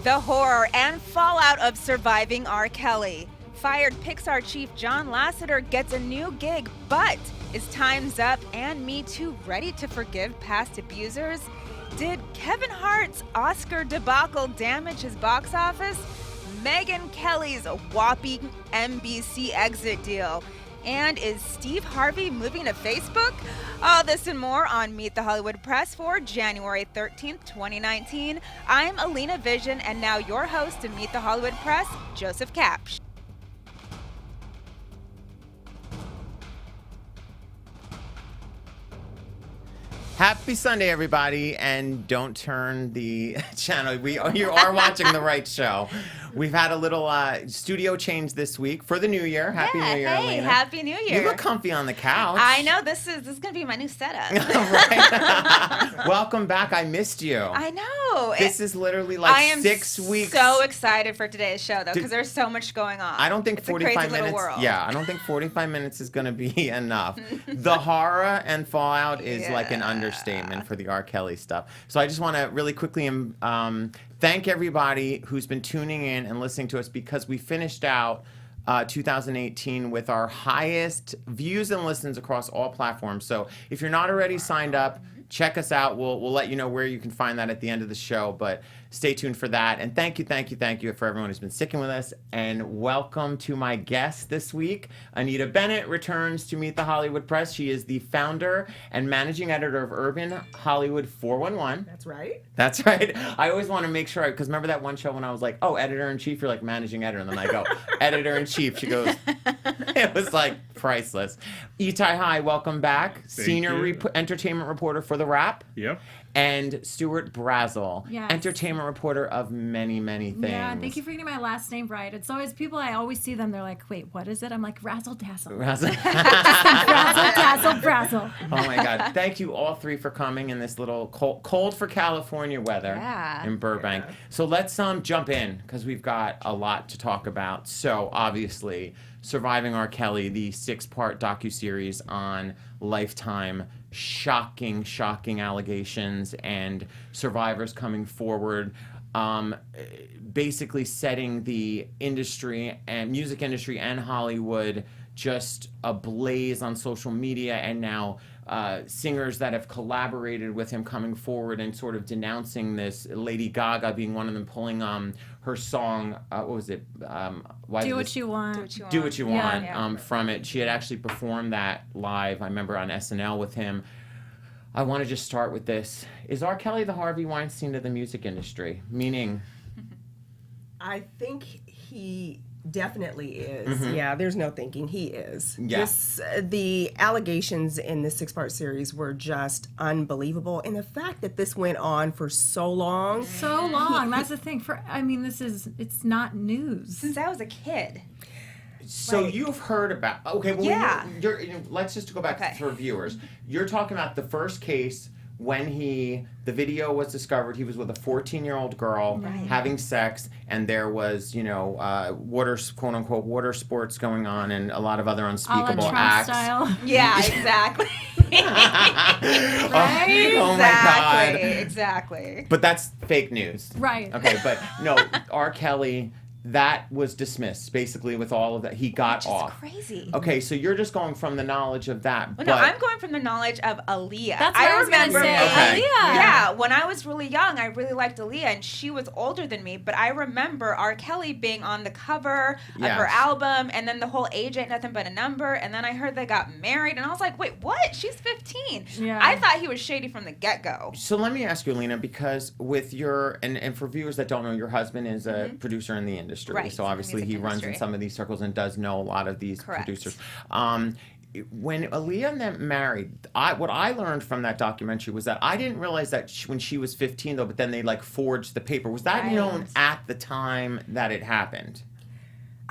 The horror and fallout of surviving R. Kelly. Fired Pixar chief John Lasseter gets a new gig, but is TimesUp and MeToo ready to forgive past abusers? Did Kevin Hart's Oscar debacle damage his box office? Megyn Kelly's whopping NBC exit deal. And is Steve Harvey moving to Facebook? All this and more on Meet the Hollywood Press for January 13th, 2019. I'm Alina Vision, and now your host of Meet the Hollywood Press, Joseph Kapsch. Happy Sunday, everybody, and don't turn the channel. You are watching the right show. We've had a little studio change this week for the new year. Happy New Year, hey, Alina. Happy New Year. You look comfy on the couch. I know, this is going to be my new setup. Right. Welcome back. I missed you. I know. This is literally like 6 weeks. I am so excited for today's show, though, because there's so much going on. I don't think it's 45 a crazy minutes. World. Yeah, I don't think 45 minutes is going to be enough. The horror and fallout is like an understatement for the R. Kelly stuff. So I just want to really quickly thank everybody who's been tuning in and listening to us, because we finished out 2018 with our highest views and listens across all platforms. So if you're not already signed up, check us out. We'll let you know where you can find that at the end of the show, but stay tuned for that. And thank you for everyone who's been sticking with us. And welcome to my guest this week. Anita Bennett returns to Meet the Hollywood Press. She is the founder and managing editor of Urban Hollywood 411. That's right. That's right. I always want to make sure, because remember that one show when I was like, oh, editor-in-chief, you're like managing editor. And then I go, editor-in-chief. She goes, it was like priceless. Itai Hi, welcome back. Senior entertainment reporter for TheWrap. Yep. And Stuart Brazel, yes. Entertainment reporter of many, many things. Yeah, thank you for getting my last name right. It's always people, I always see them, they're like, wait, what is it? I'm like, Razzle Dazzle. Razzle Dazzle, Brazzle. Oh my God. Thank you all three for coming in this little cold for California weather in Burbank. Yeah. So let's jump in, because we've got a lot to talk about. So obviously, Surviving R. Kelly, the 6-part docuseries on Lifetime. Shocking allegations and survivors coming forward, basically setting the industry and music industry and Hollywood just ablaze on social media, and now singers that have collaborated with him coming forward and sort of denouncing this. Lady Gaga being one of them, pulling her song, what was it? Do What You Want. Do What You Want from it. She had actually performed that live, I remember, on SNL with him. I want to just start with this. Is R. Kelly the Harvey Weinstein of the music industry? Meaning? I think he definitely is. Mm-hmm. Yeah, there's no thinking. He is. Yeah. The allegations in this 6-part series were just unbelievable. And the fact that this went on for so long. So long. That's the thing. It's not news. Since I was a kid. So you've heard about, okay, well, yeah. Let's just go back for viewers. You're talking about the first case when the video was discovered. He was with a 14-year-old girl having sex, and there was, quote unquote, water sports going on, and a lot of other unspeakable acts. Style. Yeah, exactly. Right? Oh my God. Exactly. But that's fake news. Right. Okay, but no, R. Kelly, that was dismissed, basically, with all of that. He got off. Crazy. Okay, so you're just going from the knowledge of that. Well, no, I'm going from the knowledge of Aaliyah. That's what I was going to say. Okay. Aaliyah. Yeah, when I was really young, I really liked Aaliyah, and she was older than me, but I remember R. Kelly being on the cover of her album, and then the whole age ain't nothing but a number, and then I heard they got married, and I was like, wait, what? She's 15. Yeah. I thought he was shady from the get-go. So let me ask you, Alina, because with your, and for viewers that don't know, your husband is a producer in the industry. Right. So obviously he runs in some of these circles and does know a lot of these producers. When Aaliyah and them married, what I learned from that documentary was that I didn't realize that when she was 15, though, but then they forged the paper. Was that known at the time that it happened?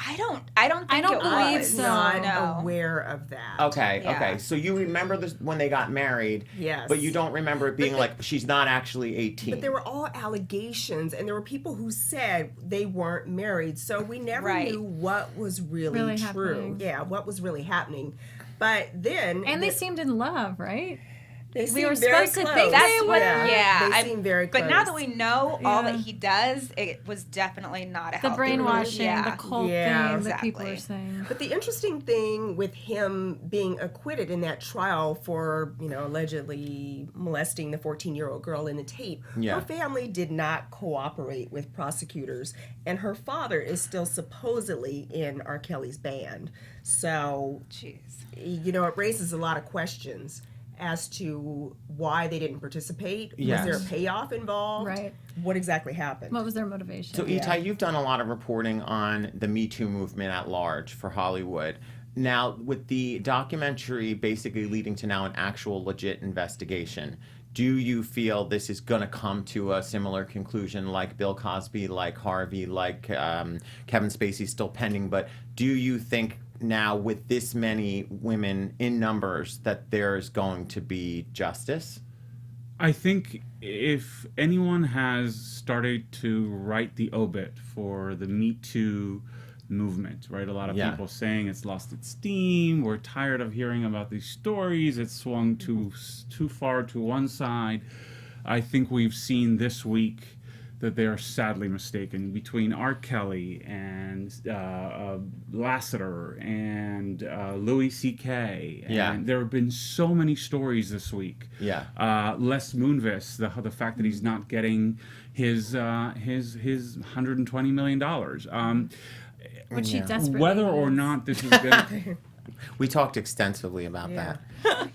I don't believe so. Not aware of that. Okay, Yeah. okay. So you remember this when they got married, yes, but you don't remember it being she's not actually 18. But there were all allegations, and there were people who said they weren't married, so we never knew what was really true. Happening. Yeah, what was really happening. But then... And they seemed in love, right? They we seem were very supposed to close. think That's they what, were. They seem very close. But now that we know all that Yeah. he does, it was definitely not a The healthy brainwashing, Yeah. the cult Yeah. thing that people Exactly. are saying. But the interesting thing with him being acquitted in that trial for, allegedly molesting the 14-year-old girl in the tape, Yeah. her family did not cooperate with prosecutors, and her father is still supposedly in R. Kelly's band. So, Jeez. it raises a lot of questions as to why they didn't participate. Yes. Was there a payoff involved? Right. What exactly happened? What was their motivation? So, Itai, you've done a lot of reporting on the Me Too movement at large for Hollywood. Now, with the documentary basically leading to now an actual legit investigation, do you feel this is going to come to a similar conclusion like Bill Cosby, like Harvey, like Kevin Spacey still pending? But do you think now with this many women in numbers that there's going to be justice? I think if anyone has started to write the obit for the Me Too movement, right? A lot of people saying it's lost its steam. We're tired of hearing about these stories. It's swung too far to one side. I think we've seen this week that they are sadly mistaken between R. Kelly and Lasseter and Louis C.K. And there have been so many stories this week. Les Moonves, the fact that he's not getting his $120 million. Which he desperately Whether or needs. not this is going to... We talked extensively about that.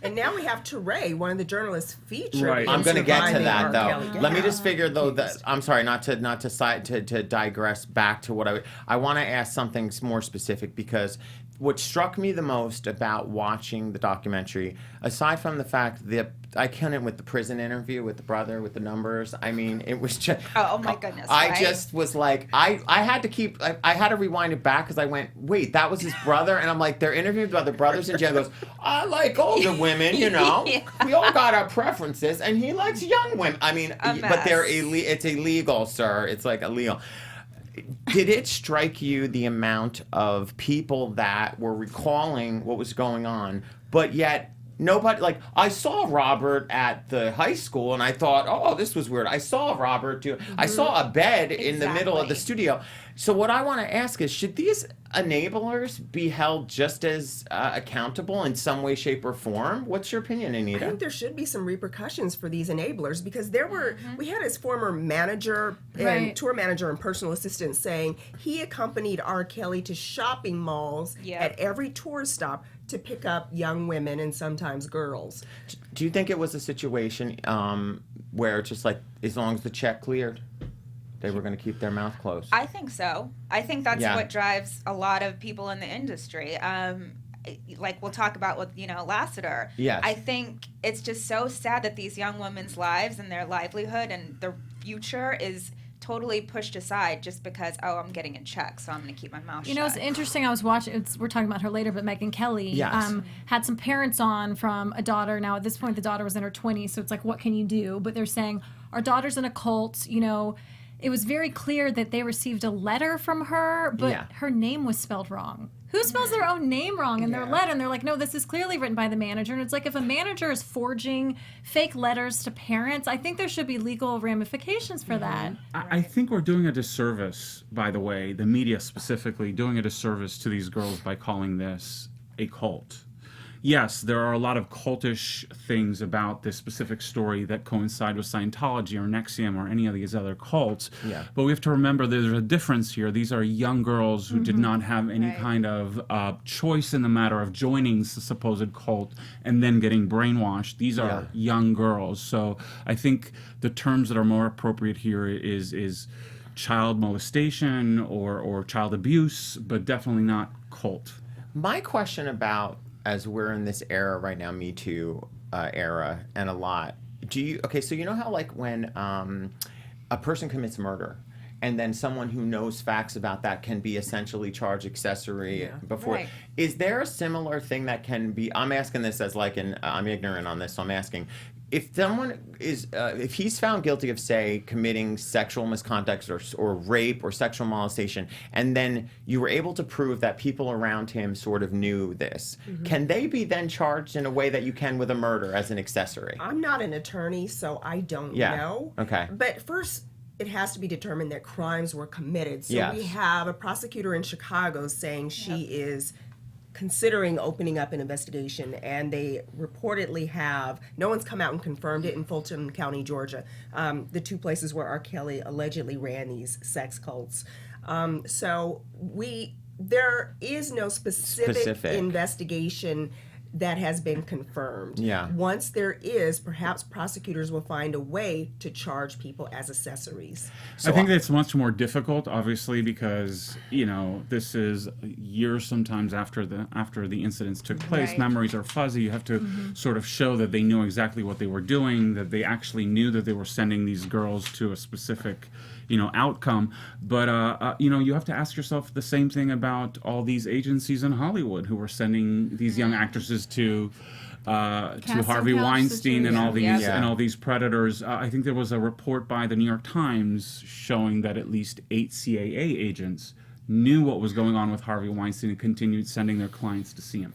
And now we have Teray, one of the journalists featured. Right. I'm going to get to surviving that R. though. Kelly. Let me Yeah. just figure though that I'm sorry not to digress back to what I want to ask something more specific, because what struck me the most about watching the documentary, aside from the fact that I couldn't with the prison interview with the brother with the numbers. I mean, it was just. Oh my goodness! I right? just was like, I had to rewind it back because I went, wait, that was his brother, and I'm like, they're interviewing about the brothers, and Jen goes, I like older women, Yeah. We all got our preferences, and he likes young women. I mean, A but they're mess. it's illegal, sir. It's like illegal. Did it strike you the amount of people that were recalling what was going on, but yet nobody, like, I saw Robert at the high school and I thought, oh, this was weird. I saw Robert do, I saw a bed in the middle of the studio. So what I want to ask is, should these enablers be held just as accountable in some way, shape, or form? What's your opinion, I Anita? think there should be some repercussions for these enablers, because there were, we had his former manager and Right. tour manager and personal assistant saying he accompanied R. Kelly to shopping malls Yep. at every tour stop to pick up young women and sometimes girls. Do you think it was a situation where it's just like, as long as the check cleared, they were going to keep their mouth closed? I think so. I think that's Yeah. what drives a lot of people in the industry. Like we'll talk about with Lasseter. Yes. I think it's just so sad that these young women's lives and their livelihood and their future is totally pushed aside just because I'm getting a check, so I'm going to keep my mouth shut. It's interesting. I was watching. We're talking about her later, but Megyn Kelly Yes. had some parents on from a daughter. Now at this point, the daughter was in her 20s, so it's like, what can you do? But they're saying our daughter's in a cult. It was very clear that they received a letter from her, but Yeah. her name was spelled wrong. Who spells their own name wrong in their letter? And they're like, no, this is clearly written by the manager. And it's like, if a manager is forging fake letters to parents, I think there should be legal ramifications for that. I think we're doing a disservice, by the way, the media specifically, doing a disservice to these girls by calling this a cult. Yes, there are a lot of cultish things about this specific story that coincide with Scientology or NXIVM or any of these other cults. Yeah. But we have to remember there's a difference here. These are young girls who did not have any Right. kind of choice in the matter of joining the supposed cult and then getting brainwashed. These are young girls. So I think the terms that are more appropriate here is child molestation or child abuse, but definitely not cult. My question about, as we're in this era right now, Me Too era, and a lot, so you know how like when a person commits murder and then someone who knows facts about that can be essentially charged accessory before. Right. Is there a similar thing that can be, I'm asking this as like I'm ignorant on this, so I'm asking, if someone is, if he's found guilty of, say, committing sexual misconduct or rape or sexual molestation, and then you were able to prove that people around him sort of knew this, can they be then charged in a way that you can with a murder as an accessory? I'm not an attorney, so I don't know. Okay. But first, it has to be determined that crimes were committed. So Yes. we have a prosecutor in Chicago saying she is considering opening up an investigation, and they reportedly have, no one's come out and confirmed it, in Fulton County, Georgia, the two places where R. Kelly allegedly ran these sex cults. So there is no specific investigation that has been confirmed. Yeah. Once there is, perhaps prosecutors will find a way to charge people as accessories. I think that's much more difficult, obviously, because this is years sometimes after the incidents took place. Right. Memories are fuzzy. You have to sort of show that they knew exactly what they were doing, that they actually knew that they were sending these girls to a specific outcome. But you have to ask yourself the same thing about all these agencies in Hollywood who were sending these young actresses to Harvey couch Weinstein and all these situation. and all these predators. I think there was a report by the New York Times showing that at least 8 CAA agents knew what was going on with Harvey Weinstein and continued sending their clients to see him.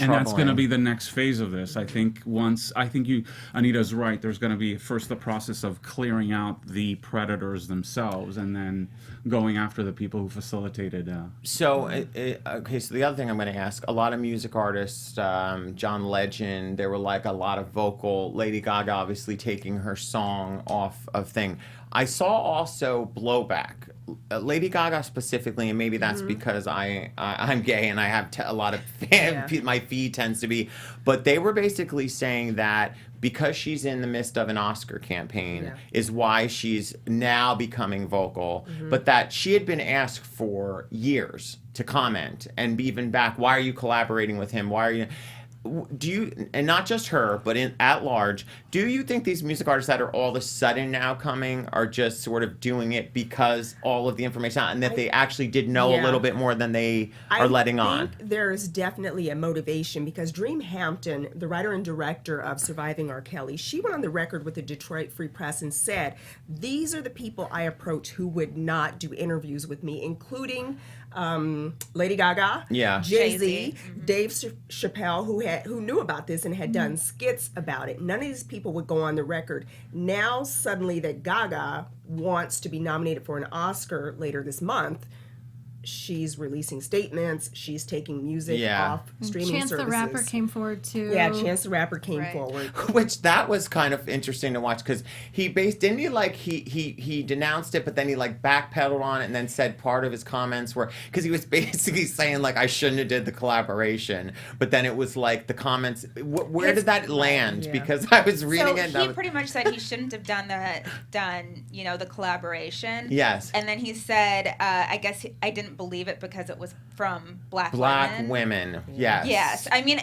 And that's going to be the next phase of this. I think Anita's right. There's going to be first the process of clearing out the predators themselves, and then going after the people who facilitated. So the other thing I'm going to ask, a lot of music artists, John Legend, there were like a lot of vocal, Lady Gaga obviously taking her song off of thing. I saw also blowback. Lady Gaga specifically, and maybe that's because I'm gay and I have a lot of my feed tends to be, but they were basically saying that because she's in the midst of an Oscar campaign is why she's now becoming vocal, but that she had been asked for years to comment and even back, why are you collaborating with him? Why are you... Do you, and not just her, but at large, do you think these music artists that are all of a sudden now coming are just sort of doing it because all of the information out, and that they actually did know a little bit more than they are letting on? I think there's definitely a motivation, because Dream Hampton, the writer and director of Surviving R. Kelly, she went on the record with the Detroit Free Press and said, these are the people I approach who would not do interviews with me, including Lady Gaga, Jay-Z, Dave Chappelle, who knew about this and had done skits about it. None of these people would go on the record. Now, suddenly, that Gaga wants to be nominated for an Oscar later this month, she's releasing statements. She's taking music off streaming Chance services. the Rapper came forward too. Yeah, Chance the Rapper came forward. Which that was kind of interesting to watch, because he denounced it, but then he like backpedaled on it and then said part of his comments were, because he was basically saying like I shouldn't have did the collaboration, but then it was like the comments. Where did that land? Yeah. Because I was reading it. So he pretty much said he shouldn't have done the collaboration. Yes. And then he said, I guess I didn't believe it because it was from black women. Yes. Yes. I mean,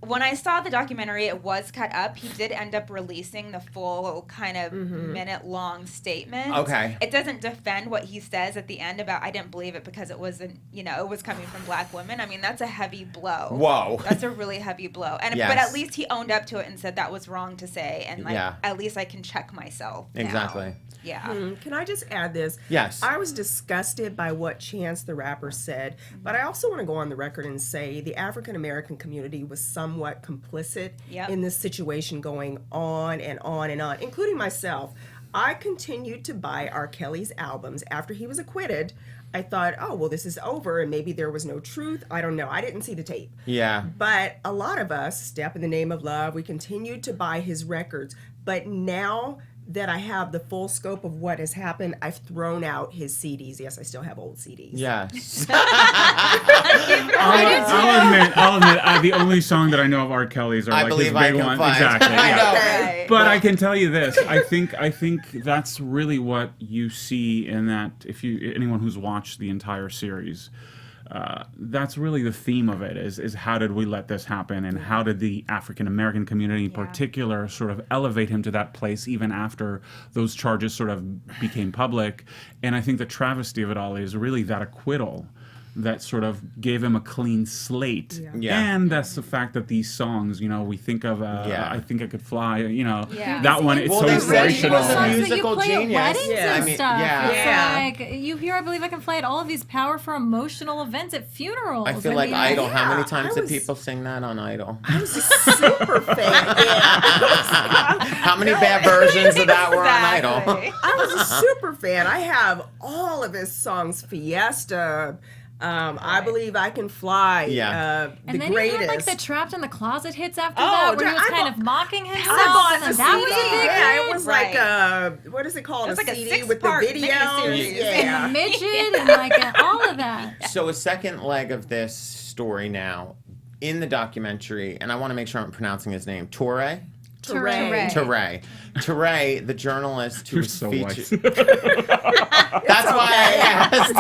when I saw the documentary, it was cut up. He did end up releasing the full kind of minute-long statement. Okay. It doesn't defend what he says at the end about I didn't believe it because it wasn't, it was coming from black women. I mean, that's a heavy blow. Whoa. That's a really heavy blow. And Yes. but at least he owned up to it and said that was wrong to say, and at least I can check myself now. Exactly. Yeah. Can I just add this? Yes. I was disgusted by what Chance the Rapper said, but I also want to go on the record and say the African American community was somewhat complicit in this situation going on and on and on, including myself. I continued to buy R. Kelly's albums after he was acquitted. I thought, oh, well, this is over, and maybe there was no truth. I don't know. I didn't see the tape. Yeah. But a lot of us, Step in the Name of Love, we continued to buy his records. But now that I have the full scope of what has happened, I've thrown out his CDs. Yes, I still have old CDs. Yes. I'll admit, the only song that I know of R. Kelly's are I like his believe I big can one. find. Exactly. I Yeah. know. Right. But I can tell you this: I think that's really what you see in that. If anyone who's watched the entire series, that's really the theme of it: is how did we let this happen, and how did the African American community in particular sort of elevate him to that place even after those charges sort of became public. And I think the travesty of it all is really that acquittal. that sort of gave him a clean slate. Yeah. And that's the fact that these songs, you know, we think of I Think I Could Fly, you know, Yeah. that one, it's Well, so they said he inspirational. was a songs that you musical play genius. at weddings Yeah. and I mean, stuff. yeah. It's like you hear I Believe I Can Fly at all of these powerful emotional events at funerals. I feel like mean, Idol. How many yeah, times I did was- people sing that on Idol? I was a super fan. How many bad versions of that were on Idol? Exactly. I was a super fan. I have all of his songs, Fiesta, I Believe I Can Fly, Yeah. The And then Greatest. he had like the Trapped in the Closet hits after Oh, that, where he was I kind bought- of mocking himself. I bought and the that CD. was a big Yeah, hit. it was Right. like what is it called? It was A like a CD with the six-part video. miniseries. Yeah. And the midget and like all of that. So a second leg of this story now, in the documentary, and I want to make sure I'm pronouncing his name, Touré? Teray. Touré. Touré, the journalist who You're was so featured. white. That's why I asked.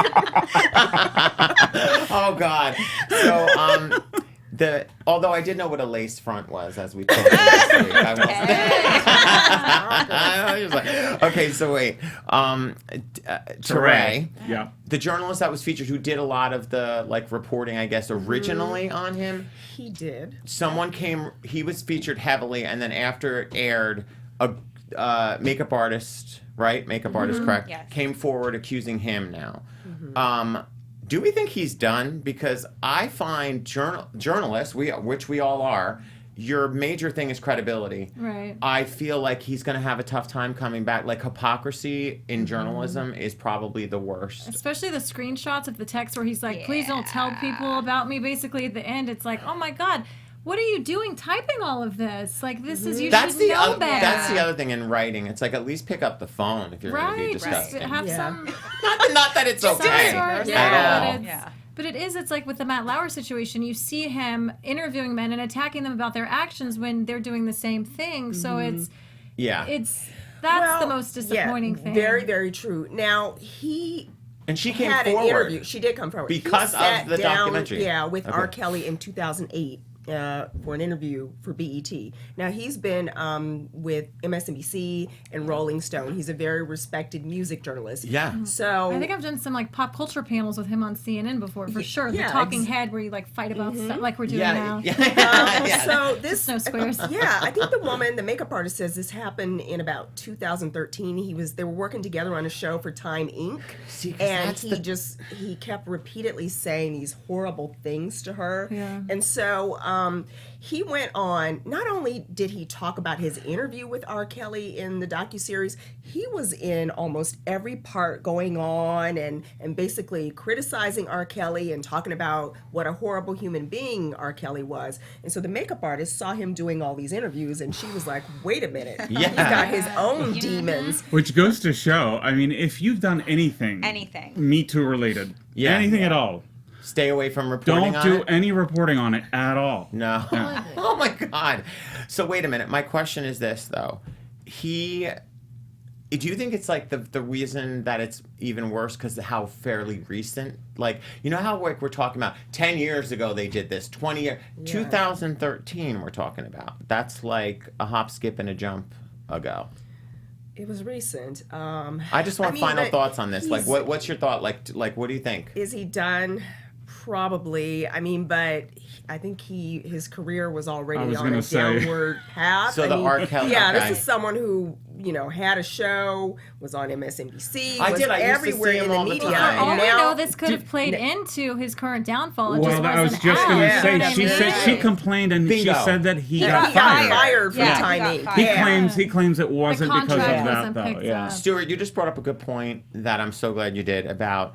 Oh God. So although I did know what a lace front was as we talked last week, I was like, okay, so wait, Touré, Yeah. the journalist that was featured, who did a lot of the like reporting, I guess, originally on him. He did. Someone came. He was featured heavily, and then after it aired, a makeup artist, right? Makeup artist, correct? Yes. Came forward accusing him now. Do we think he's done? Because I find journalists, which we all are, your major thing is credibility. Right. I feel like he's going to have a tough time coming back. Like, hypocrisy in journalism is probably the worst. Especially the screenshots of the text where he's like, please don't tell people about me. Basically, at the end, it's like, oh my God, what are you doing typing all of this? Like, this is, you should know better. That's the other thing in writing. It's like, at least pick up the phone if you're going to be Right. disgusting. Have Yeah. some. Not that it's okay Sort, at all. Yeah. But it's like with the Matt Lauer situation, you see him interviewing men and attacking them about their actions when they're doing the same thing. So Yeah. that's the most disappointing thing. Very, very true. Now, he And she came had forward. an interview. She did come forward. Because He of sat the down, documentary. Yeah, with Okay. R. Kelly in 2008 for an interview for BET. Now, he's been with MSNBC and Rolling Stone. He's a very respected music journalist. Yeah. So I think I've done some like pop culture panels with him on CNN before, for sure. yeah, the talking head where you like fight about stuff like we're doing now. So this no squares. Yeah, I think the woman, the makeup artist, says this happened in about 2013. They were working together on a show for Time Inc. See, 'cause and that's he kept repeatedly saying these horrible things to her. Yeah. And so he went on. Not only did he talk about his interview with R. Kelly in the docuseries, he was in almost every part going on and basically criticizing R. Kelly and talking about what a horrible human being R. Kelly was. And so the makeup artist saw him doing all these interviews, and she was like, wait a minute. Yeah. He's got his own demons. Which goes to show, I mean, if you've done anything Me Too related, anything at all, Stay away from reporting don't on do it. any reporting on it at all. No. Oh my God. So wait a minute. My question is this though. Do you think it's like the reason that it's even worse because of how fairly recent? Like, you know how like we're talking about 10 years ago they did this, 20 years, 2013 we're talking about. That's like a hop, skip, and a jump ago. It was recent. I just want mean, final but thoughts on this. Like, he's- what's your thought? Like, what do you think? Is he done? Probably. I mean, but I think his career was already was on gonna a say. downward path. So I the mean, R. Kelly- Yeah, okay. this is someone who, had a show, was on MSNBC, I was did. I used to everywhere see him in the all the media. time. For all And we now, know, this could have played into his current downfall. It Well, just I was wasn't just out. going to Yeah, say, that's she said right. she complained and Bingo. she said that he He got got fired. from Yeah, Time he Inc. got He fired. claims it wasn't because of contract that wasn't though. picked Yeah. up. Stuart, you just brought up a good point that I'm so glad you did about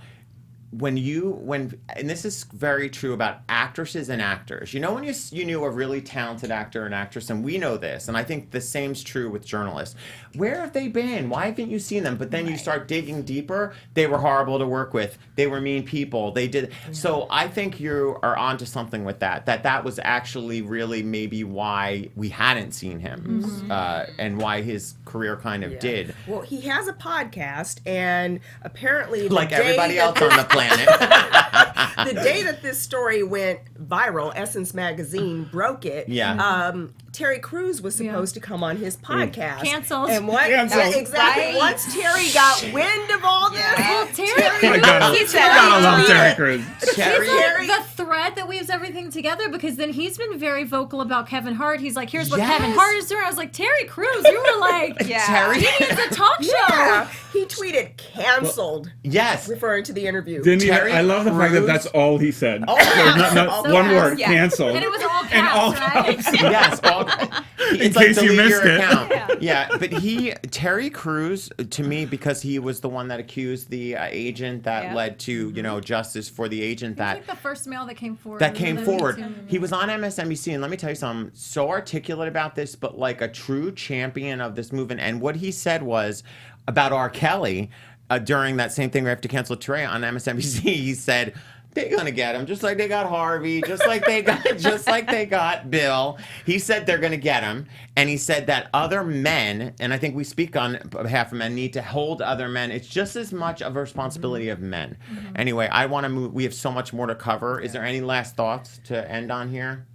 and this is very true about actresses and actors. You know when you knew a really talented actor and actress, and we know this, and I think the same's true with journalists. Where have they been? Why haven't you seen them? But then you start digging deeper. They were horrible to work with. They were mean people. They did. So I think you are onto something with that. That was actually really maybe why we hadn't seen him, and why his career kind of did. Well, he has a podcast, and apparently, Like everybody else on the planet. the day that this story went viral, Essence Magazine broke it. Yeah. Terry Crews was supposed to come on his podcast. Canceled. And what? Canceled. Exactly. Right. Once Terry got wind of all this, Well, Terry gotta love Terry Crews. Terry, He's like the thread that weaves everything together, because then he's been very vocal about Kevin Hart. He's like, here's what Kevin Hart is doing. I was like, Terry Crews, you were like, Terry, he needs a talk show. Yeah. He tweeted canceled. yes. Referring to the interview. Terry I love the fact that that's all he said. Oh, not So one word, yeah. canceled. And it was all caps, And all right? caps. Yes, In case you missed it. Yeah, but Terry Crews, to me, because he was the one that accused the agent that led to, justice for the agent He was like the first male that came forward. He was on MSNBC, and let me tell you something, so articulate about this, but like a true champion of this movement. And what he said was about R. Kelly during that same thing we have to cancel Trey on MSNBC. He said, they're gonna get him, just like they got Harvey, just like they got Bill. He said they're gonna get him, and he said that other men, and I think we speak on behalf of men, need to hold other men. It's just as much of a responsibility of men. Anyway, I want to move. We have so much more to cover. Is there any last thoughts to end on here?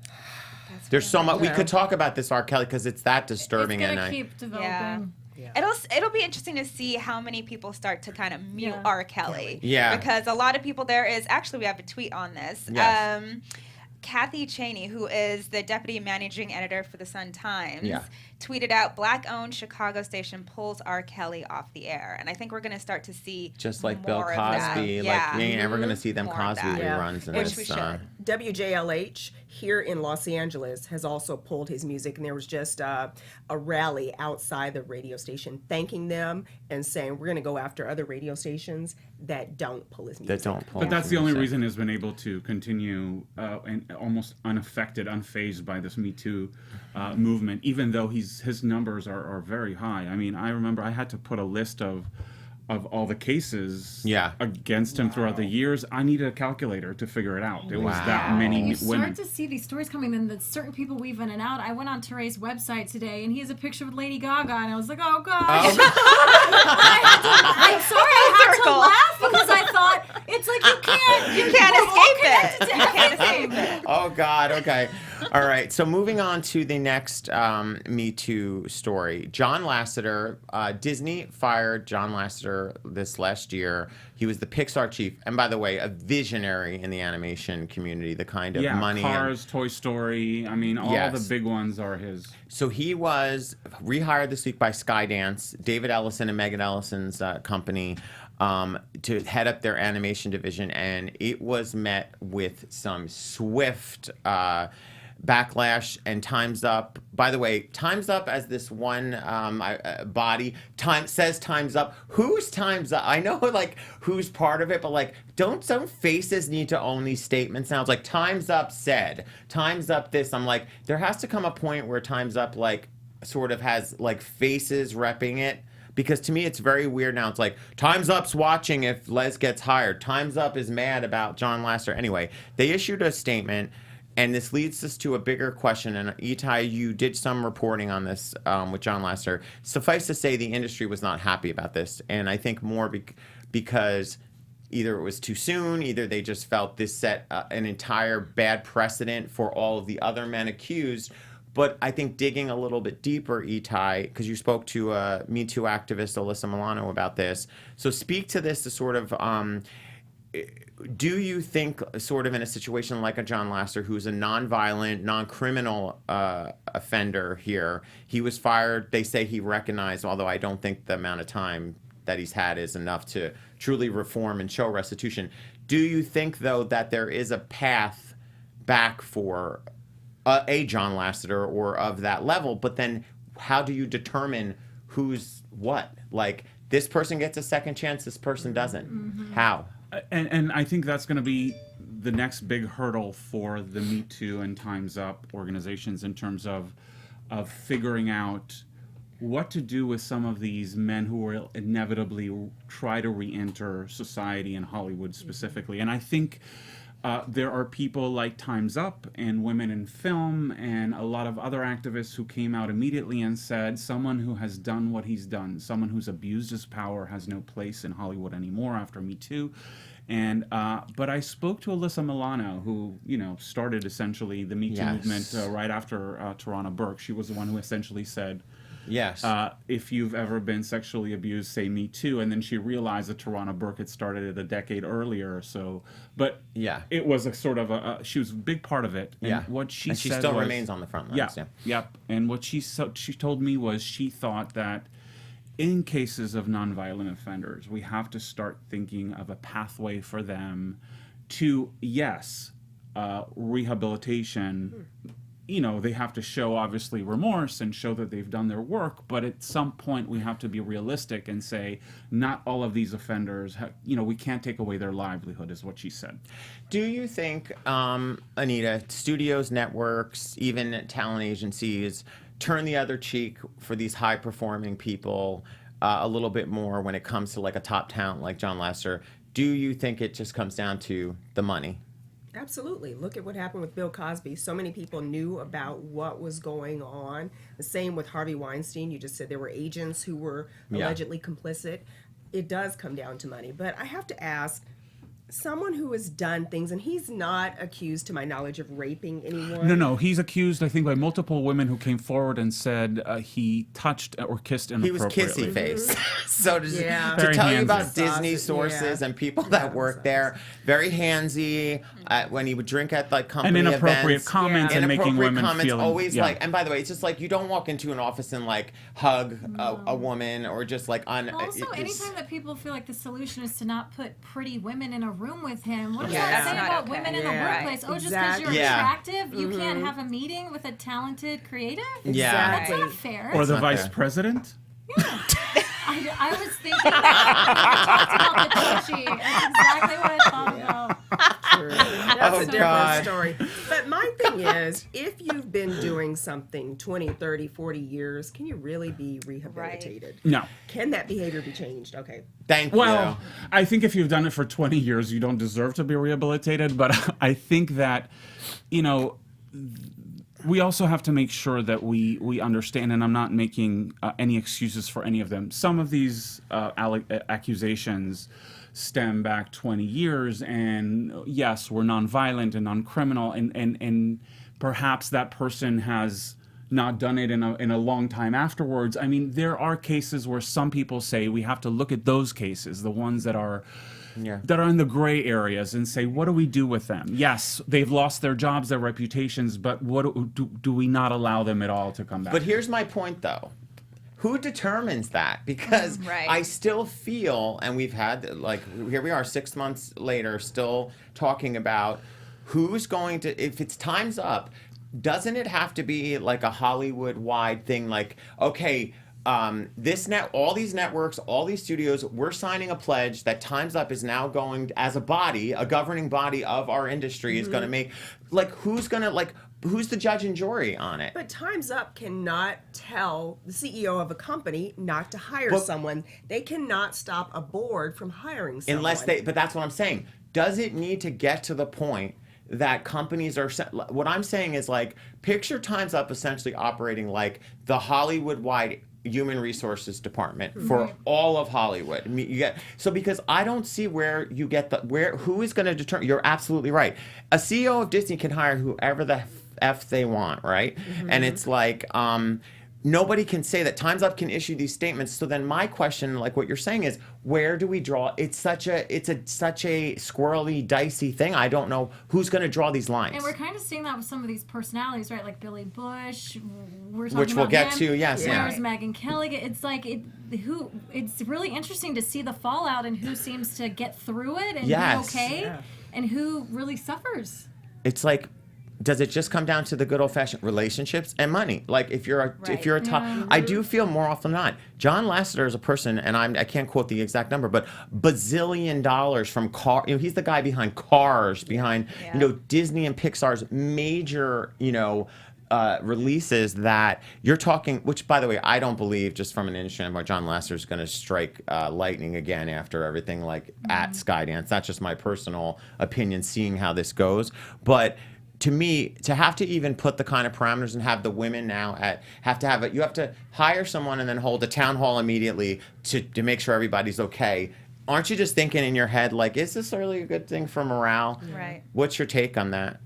There's so much we could talk about this R. Kelly because it's that disturbing. It's gonna keep developing. It'll be interesting to see how many people start to kind of mute R. Kelly. Yeah. Because a lot of people we have a tweet on this. Yes. Kathy Cheney, who is the deputy managing editor for the Sun-Times, tweeted out, Black-owned Chicago station pulls R. Kelly off the air. And I think we're going to start to see just like more Bill of Cosby. that. Like, you ain't ever going to see them More of Cosby that. reruns in Which this. we should. WJLH here in Los Angeles has also pulled his music, and there was just a rally outside the radio station thanking them and saying we're going to go after other radio stations that don't pull his music. But that's the only reason he's been able to continue and almost unaffected, unfazed by this Me Too movement, even though his numbers are very high. I mean, I remember I had to put a list of all the cases against him throughout the years. I needed a calculator to figure it out. There was that many You women. start to see these stories coming in that certain people weave in and out. I went on Teray's website today, and he has a picture with Lady Gaga, and I was like, oh, gosh. I'm sorry, I had to laugh because I thought, it's like you can't escape it. Oh, God. Okay. All right. So moving on to the next Me Too story. John Lasseter, Disney fired John Lasseter this last year. He was the Pixar chief. And by the way, a visionary in the animation community, the kind of money. Cars, Toy Story. I mean, all the big ones are his. So he was rehired this week by Skydance, David Ellison and Megan Ellison's company, to head up their animation division. And it was met with some swift backlash and Time's Up. By the way, Time's Up as this one body says Time's Up. Whose Time's Up? I know like who's part of it, but like don't some faces need to own these statements now? It's like Time's Up said, Time's Up this. I'm like, there has to come a point where Time's Up like sort of has like faces repping it. Because to me, it's very weird now. It's like, Time's Up's watching if Les gets hired. Time's Up is mad about John Lasseter. Anyway, they issued a statement. And this leads us to a bigger question. And Itai, you did some reporting on this with John Lasseter. Suffice to say, the industry was not happy about this. And I think more because either it was too soon, either they just felt this set an entire bad precedent for all of the other men accused. But I think digging a little bit deeper, Itai, because you spoke to Me Too activist Alyssa Milano about this. So speak to this to sort of... do you think, sort of in a situation like a John Lasseter, who's a non-violent, non-criminal offender here, he was fired, they say he recognized, although I don't think the amount of time that he's had is enough to truly reform and show restitution. Do you think, though, that there is a path back for a John Lasseter or of that level? But then how do you determine who's what? Like, this person gets a second chance, this person doesn't. Mm-hmm. How? And I think that's going to be the next big hurdle for the Me Too and Time's Up organizations in terms of figuring out what to do with some of these men who will inevitably try to re-enter society and Hollywood specifically. And I think there are people like Time's Up and Women in Film and a lot of other activists who came out immediately and said someone who has done what he's done, someone who's abused his power has no place in Hollywood anymore after Me Too. And but I spoke to Alyssa Milano, who started essentially the Me Too movement right after Tarana Burke. She was the one who essentially said, Yes. If you've ever been sexually abused, say Me Too, and then she realized that Tarana Burke had started it a decade earlier or so. But it was a sort of she was a big part of it. And what she and she said still was, remains on the front lines. Yep. And what she told me was she thought that in cases of nonviolent offenders, we have to start thinking of a pathway for them to, rehabilitation. You know, they have to show obviously remorse and show that they've done their work, but at some point we have to be realistic and say not all of these offenders we can't take away their livelihood, is what she said. Do you think, Anita, studios, networks, even talent agencies turn the other cheek for these high performing people a little bit more when it comes to like a top talent like John Lasseter? Do you think it just comes down to the money? Absolutely. Look at what happened with Bill Cosby. So many people knew about what was going on. The same with Harvey Weinstein. You just said there were agents who were allegedly complicit. It does come down to money. But I have to ask, someone who has done things, and he's not accused to my knowledge of raping anyone. No, he's accused, I think, by multiple women who came forward and said he touched or kissed inappropriately. He was kissy face. So to Very tell you handsy. about Disney sources and people that work there, very handsy. When he would drink at like company and inappropriate events, comments and making women comments, feel always like. And by the way, it's just like you don't walk into an office and like hug a woman or just like Also, anytime that people feel like the solution is to not put pretty women in a room with him, what does Yeah, that that's say not about okay. women in the workplace? Oh, just because you're Yeah. attractive, you can't have a meeting with a talented creative? Yeah. That's not fair. Or the not vice fair. president? I was thinking that when you talked about the Toshi. That's exactly what I thought about. That's Oh, a different God. story. But my thing is, if you've been doing something 20, 30, 40 years, can you really be rehabilitated? No. Can that behavior be changed? Okay. Thank Well, you. I think if you've done it for 20 years, you don't deserve to be rehabilitated. But I think that, we also have to make sure that we understand, and I'm not making any excuses for any of them. Some of these accusations stem back 20 years, and yes, we're nonviolent and non-criminal, and perhaps that person has not done it in a long time afterwards. I mean, there are cases where some people say we have to look at those cases, the ones that are in the gray areas, and say, what do we do with them? Yes, they've lost their jobs, their reputations, but what do we not allow them at all to come back? But here's my point, though. Who determines that? Because Right. I still feel, and we've had, like, here we are 6 months later, still talking about who's going to, if it's time's up, doesn't it have to be like a Hollywood-wide thing? Like, okay, all these networks, all these studios, we're signing a pledge that Time's Up is now going, as a body, a governing body of our industry, is going to make, like, who's the judge and jury on it? But Time's Up cannot tell the CEO of a company not to hire someone. They cannot stop a board from hiring someone. But that's what I'm saying. Does it need to get to the point that companies are, what I'm saying is, like, picture Time's Up essentially operating like the Hollywood-wide human resources department for all of Hollywood. I mean, because I don't see where you get who is going to determine. You're absolutely right. A CEO of Disney can hire whoever the F they want, right? And it's like, nobody can say that. Time's Up can issue these statements. So then my question, like what you're saying, is where do we draw? It's such a squirrely, dicey thing. I don't know who's going to draw these lines. And we're kind of seeing that with some of these personalities, right? Like Billy Bush. We're talking Which we'll about get him. to, yes. Yeah. There's Megyn Kelly. It's like it's really interesting to see the fallout and who seems to get through it and be okay, and who really suffers. It's like, does it just come down to the good old-fashioned relationships and money? Like, if you're a top, I do feel more often than not, John Lasseter is a person, and I can't quote the exact number, but bazillion dollars from he's the guy behind Cars, behind Disney and Pixar's major releases that you're talking. Which, by the way, I don't believe, just from an industry standpoint, John Lasseter is going to strike lightning again after everything at Skydance. That's just my personal opinion, seeing how this goes, but. To me, to have to even put the kind of parameters and have the women now you have to hire someone and then hold a town hall immediately to make sure everybody's okay. Aren't you just thinking in your head, like, is this really a good thing for morale? Right. What's your take on that?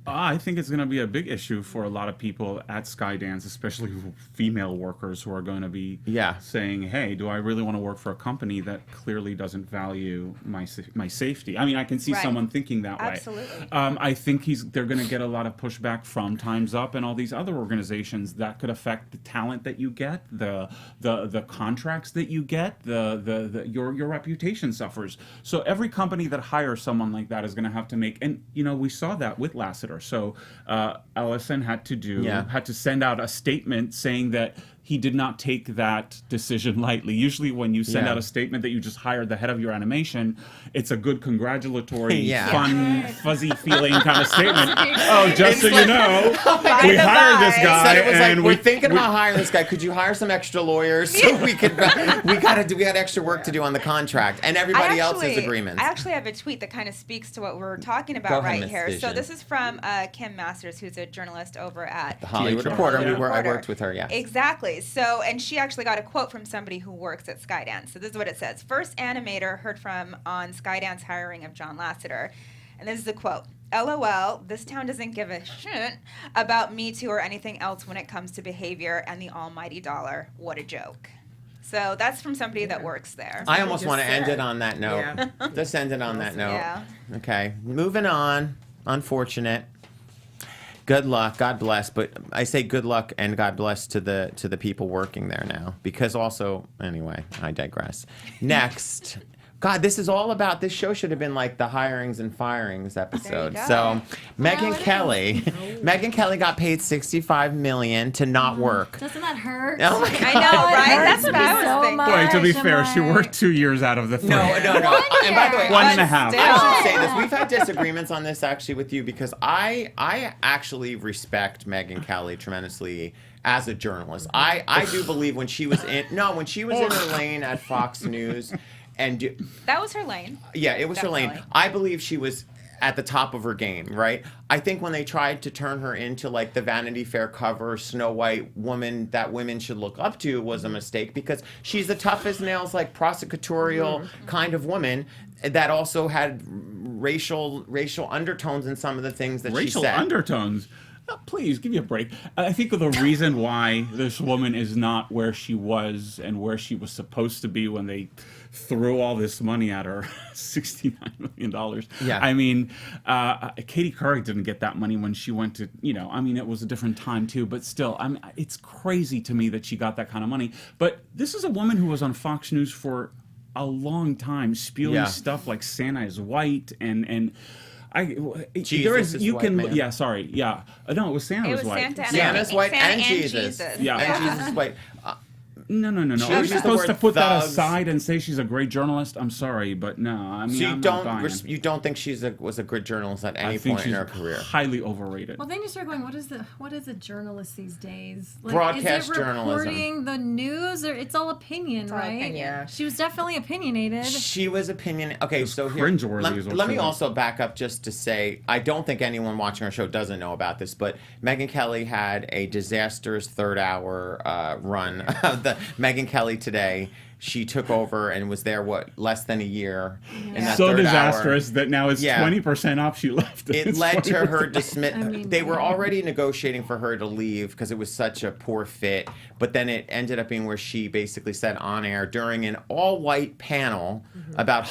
I think it's going to be a big issue for a lot of people at Skydance, especially female workers who are going to be saying, hey, do I really want to work for a company that clearly doesn't value my safety? I mean, I can see someone thinking that way. I think they're going to get a lot of pushback from Time's Up and all these other organizations that could affect the talent that you get, the contracts that you get, your reputation suffers. So every company that hires someone like that is going to have to make, and we saw that with Lasseter. So Ellison had to send out a statement saying that he did not take that decision lightly. Usually when you send out a statement that you just hired the head of your animation, it's a good congratulatory, fun, fuzzy feeling kind of statement. Oh, just so you know, we hired this guy. So it was like, we're thinking about hiring this guy. Could you hire some extra lawyers so we got extra work to do on the contract and everybody else's agreements. I actually have a tweet that kind of speaks to what we're talking about right here. So this is from Kim Masters, who's a journalist over at The Hollywood Reporter. I worked with her, Exactly. So, and she actually got a quote from somebody who works at Skydance. So this is what it says. First animator heard from on Skydance hiring of John Lasseter. And this is the quote. LOL, this town doesn't give a shit about Me Too or anything else when it comes to behavior and the almighty dollar. What a joke. So that's from somebody that works there. I almost want to end it on that note. Yeah. Just end it on that note. Yeah. Okay. Moving on. Unfortunate. Good luck, God bless, but I say good luck and God bless to the people working there now, because also, anyway, I digress. Next, God, this is all about, this show should have been like the hirings and firings episode. So, Megyn Kelly got paid $65 million to not work. Doesn't that hurt? Oh my God. I know, right? That's what I was thinking. Wait, to be fair, she worked 2 years out of the 3. No. And by the way, 1.5. I should say this. We've had disagreements on this actually with you, because I actually respect Megyn Kelly tremendously as a journalist. I do believe when she was in her lane at Fox News. That was her lane. Yeah, it was her lane. I believe she was at the top of her game, right? I think when they tried to turn her into like the Vanity Fair cover Snow White woman that women should look up to was a mistake, because she's the tough as nails, like prosecutorial kind of woman that also had racial undertones in some of the things that she said. Racial undertones? Oh, please, give me a break. I think the reason why this woman is not where she was and where she was supposed to be when they threw all this money at her, $69 million. Yeah. I mean, Katie Couric didn't get that money when she went to, it was a different time too, but still, it's crazy to me that she got that kind of money. But this is a woman who was on Fox News for a long time, spewing stuff like Santa is white and Jesus is white, man. Yeah, sorry. Yeah. No, it was Santa was white. Santa's white and Jesus. Yeah. And Jesus is white. No. Are we supposed to put that aside and say she's a great journalist? I'm sorry, but no. I mean, so you don't think was a good journalist at any point in her career? Highly overrated. Well, then you start going, what is a journalist these days? Like, broadcast is it journalism. Reporting the news, or it's all opinion, right? Yeah. She was definitely opinionated. She was opinion. Okay, so here, cringeworthy. Let me also back up just to say, I don't think anyone watching our show doesn't know about this, but Megyn Kelly had a disastrous third-hour run of the Megyn Kelly Today. She took over and was there, less than a year. In that so third disastrous hour. That now it's 20% off. She left. It led to her dismiss. They were already negotiating for her to leave because it was such a poor fit. But then it ended up being where she basically said on air during an all-white panel about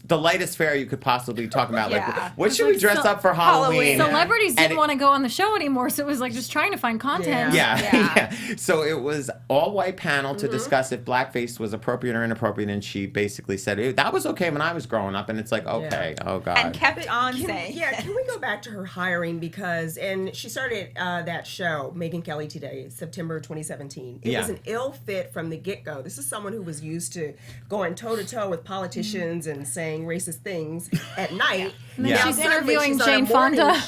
the lightest fare you could possibly talk about. Like, what should we dress up for Halloween? Celebrities didn't want to go on the show anymore, so it was like just trying to find content. Yeah. So it was all-white panel to discuss if blackface was appropriate or inappropriate, and she basically said, that was okay when I was growing up, and it's like, okay, oh God. And kept on saying. Can we go back to her hiring, because, and she started that show, Megyn Kelly Today, September 2017. It was an ill fit from the get-go. This is someone who was used to going toe-to-toe with politicians and saying racist things at night. And then she's interviewing Jane Fonda.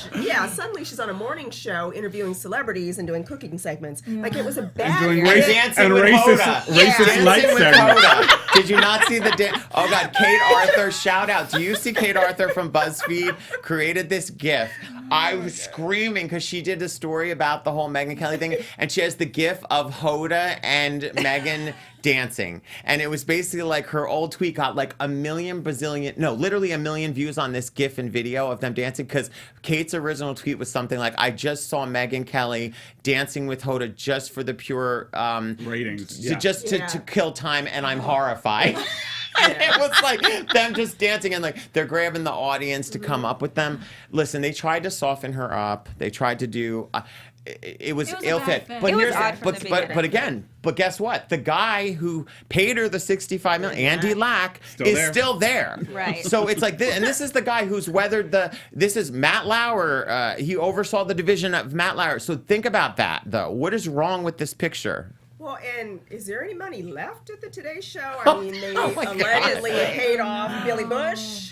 Suddenly she's on a morning show interviewing celebrities and doing cooking segments. Like, it was a bad... And doing racist light segments. Did you not see the... Oh, God, Kate Arthur, shout out. Do you see Kate Arthur from BuzzFeed created this GIF? I was screaming because she did a story about the whole Megyn Kelly thing, and she has the GIF of Hoda and Megyn dancing. And it was basically like her old tweet got like literally a million views on this GIF and video of them dancing, because Kate's original tweet was something like, I just saw Megyn Kelly dancing with Hoda just for the pure ratings. To kill time, and I'm horrified. And it was like them just dancing, and like they're grabbing the audience to come up with them. Listen, they tried to soften her up. They tried to do. It was ill fit. But It was here's odd from the beginning. but guess what? The guy who paid her the $65 million, Andy Lack, is still there. Right. So it's like this, and this is the guy who's weathered this is Matt Lauer. He oversaw the division of Matt Lauer. So think about that, though. What is wrong with this picture? Well, and is there any money left at the Today Show? I mean, they allegedly paid off Billy Bush.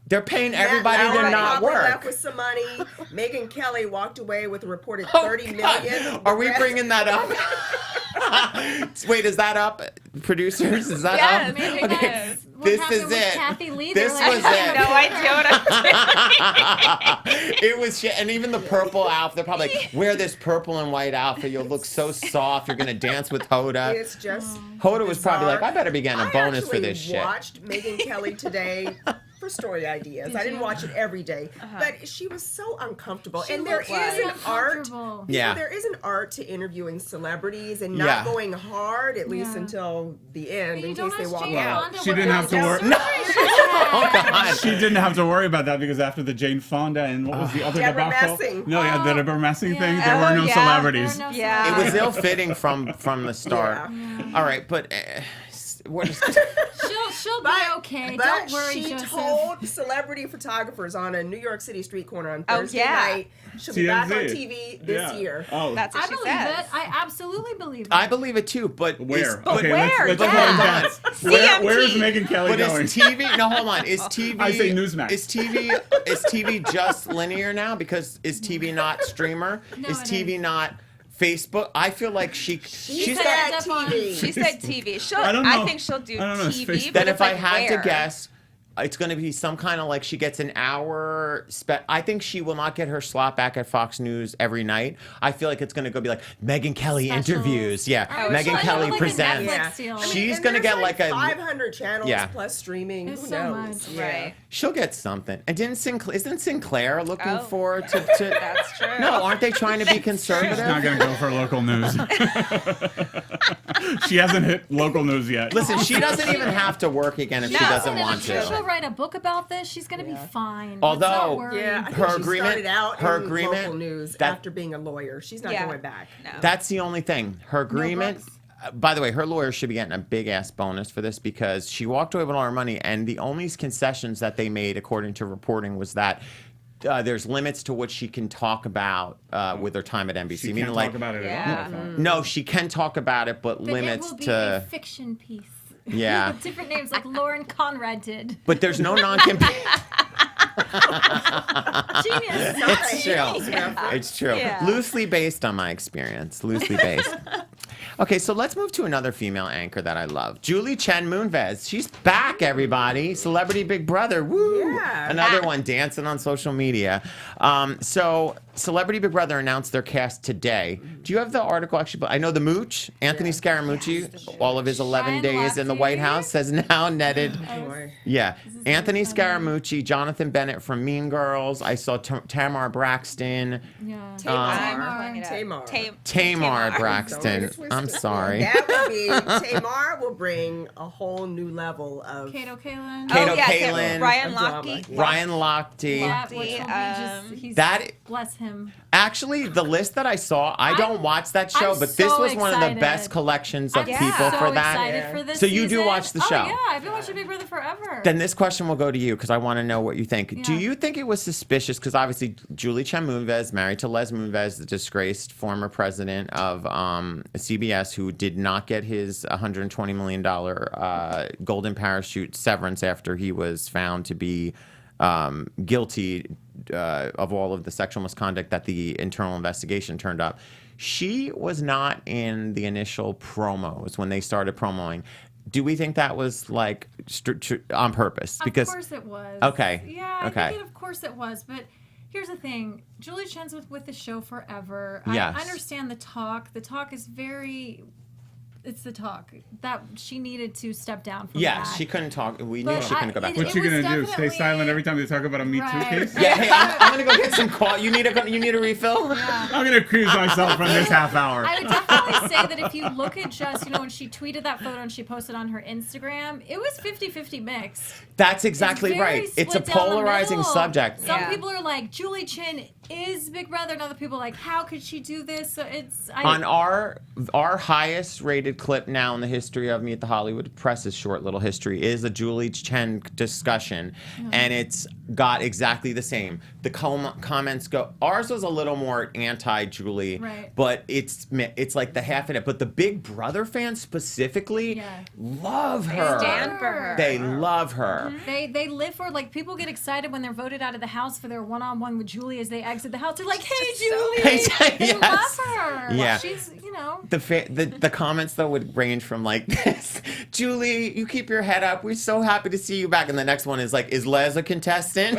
They're paying everybody to not work. Left with some money. Megyn Kelly walked away with a reported $30 million. Are we bringing that up? Wait, is that up, producers? Is that up? Maybe Okay. This is it. Kathy Lee, This like, was I it. have no idea what I'm doing. It was shit. And even the purple outfit, they're probably like, wear this purple and white outfit. You'll look so soft. You're going to dance with Hoda. It's just Hoda was probably bizarre. like, I better be getting a bonus for this shit. I watched Megyn Kelly today for story ideas. I didn't watch it every day, but she was so uncomfortable. And there is an art. Yeah. There is an art to interviewing celebrities and not going hard, at least until the end, in case they walk out. She didn't have to worry. No. Oh, God. She didn't have to worry about that, because after the Jane Fonda and what was the other Deborah debacle? Messing. No, the Deborah Messing thing. There Oh, were no yeah. celebrities. Yeah. It was ill-fitting from the start. All right, but what is... She'll be okay. But Don't worry, she Joseph. told celebrity photographers on a New York City street corner on Thursday night she'll be back on TV this year. Oh, That's what I she believe says. it. I absolutely believe it. I believe it too, but where? But Okay, where? let's But go hold and on. dance. CMT. Where is Megyn Kelly But going? is TV? No, hold on. Is TV? I say Newsmax. Is TV just linear now? Because is TV not streamer? No, Is it TV is. not Facebook? I feel like she's She got. said got- TV. She said TV. I don't know. I think she'll do I don't know. It's TV. Facebook. But Then it's if I like had where? to guess, it's going to be some kind of like she gets an hour. I think she will not get her slot back at Fox News every night. I feel like it's going to go be like Megyn Kelly Specials. interviews. Yeah, Oh, Megyn she'll Kelly like a presents. Netflix deal. She's And gonna there's get like a 500 channels Yeah. plus streaming. It's Who so knows? much. Right. She'll get something. And isn't Sinclair looking Oh. forward to? That's true. No, aren't they trying to be conservative? She's not going to go for local news. She hasn't hit local news yet. Listen, she doesn't even have to work again if she No. doesn't And I'm want sure to. she'll write a book about this. She's going to be fine. Although- Let's not worry. Yeah, I think Her she agreement- started out her in agreement local news that- after being a lawyer. She's not Yeah. going back. No. That's the only thing. Her agreement. books. By the way, her lawyer should be getting a big ass bonus for this, because she walked away with all her money, and the only concessions that they made, according to reporting, was that there's limits to what she can talk about with her time at NBC. She Meaning, can't like, talk about it Yeah. at all. I thought. no, she can talk about it, but But limits it will be to. a fiction piece. Yeah. With different names like Lauren Conrad did. But there's no non-compete. Genius. It's true. It's true. Yeah. Loosely based on my experience. Loosely based. Okay, so let's move to another female anchor that I love. Julie Chen Moonves. She's back, everybody. Celebrity Big Brother. Woo! Yeah. Another one dancing on social media. So Celebrity Big Brother announced their cast today. Do you have the article actually? I know the Mooch, Anthony Scaramucci, all of his 11 Ryan days in the Lochte. White House has now netted. Boy. Yeah. Anthony so funny. Scaramucci, Jonathan Bennett from Mean Girls. I saw Tamar Braxton. Yeah. Tamar Don't Braxton. get it I'm twisted. sorry. That would be Tamar will bring a whole new level of. Kato Kaelin. Kato Oh, yeah, Kaelin. Ryan Of drama. Lochte. Ryan Lochte. Yeah, which will be just, he's, That- bless him. Actually, the list that I saw, I don't watch that show, I'm but this so was one of the excited. best collections of I'm people so for that. excited for this So you do season. watch the show? Oh, yeah, I've been watching Big Brother forever. Then this question will go to you because I want to know what you think. Do Yeah. you think it was suspicious? Because obviously Julie Chen Moonves, married to Les Moonves, the disgraced former president of CBS, who did not get his $120 million golden parachute severance after he was found to be guilty of all of the sexual misconduct that the internal investigation turned up. She was not in the initial promos when they started promoing. Do we think that was like on purpose? Because of course it was. Okay. Yeah, I Okay. think of course it was. But here's the thing. Julie Chen's with the show forever. Yes. I understand the talk. The talk is very it's the talk that she needed to step down from. Yeah, that. she couldn't talk. We But knew she couldn't go back. What's she was gonna do? Stay definitely- silent every time they talk about a Me Too Right. case? Yeah, hey, I'm gonna go get some call. You need a refill? I'm gonna accuse myself from this half hour. I would definitely say that if you look at just, when she tweeted that photo and she posted on her Instagram, it was 50-50 mix. That's exactly It's very right. It's a split down the polarizing middle. subject. Some Yeah. people are like, Julie Chen is Big Brother, and other people are like, how could she do this? So it's On our highest rated clip now in the history of Meet the Hollywood Press's short little history is a Julie Chen discussion, and it's got exactly the same. The comments go. Ours was a little more anti-Julie, Right. but it's like the half in it. But the Big Brother fans specifically love her. Stand for her. They love her. They live for, like, people get excited when they're voted out of the house for their one-on-one with Julie as they exit the house. They're like, hey, Julie! They Yes. love her. Yeah. She's, The comments though would range from like this: Julie, you keep your head up. We're so happy to see you back. And the next one is like, is Les a contestant?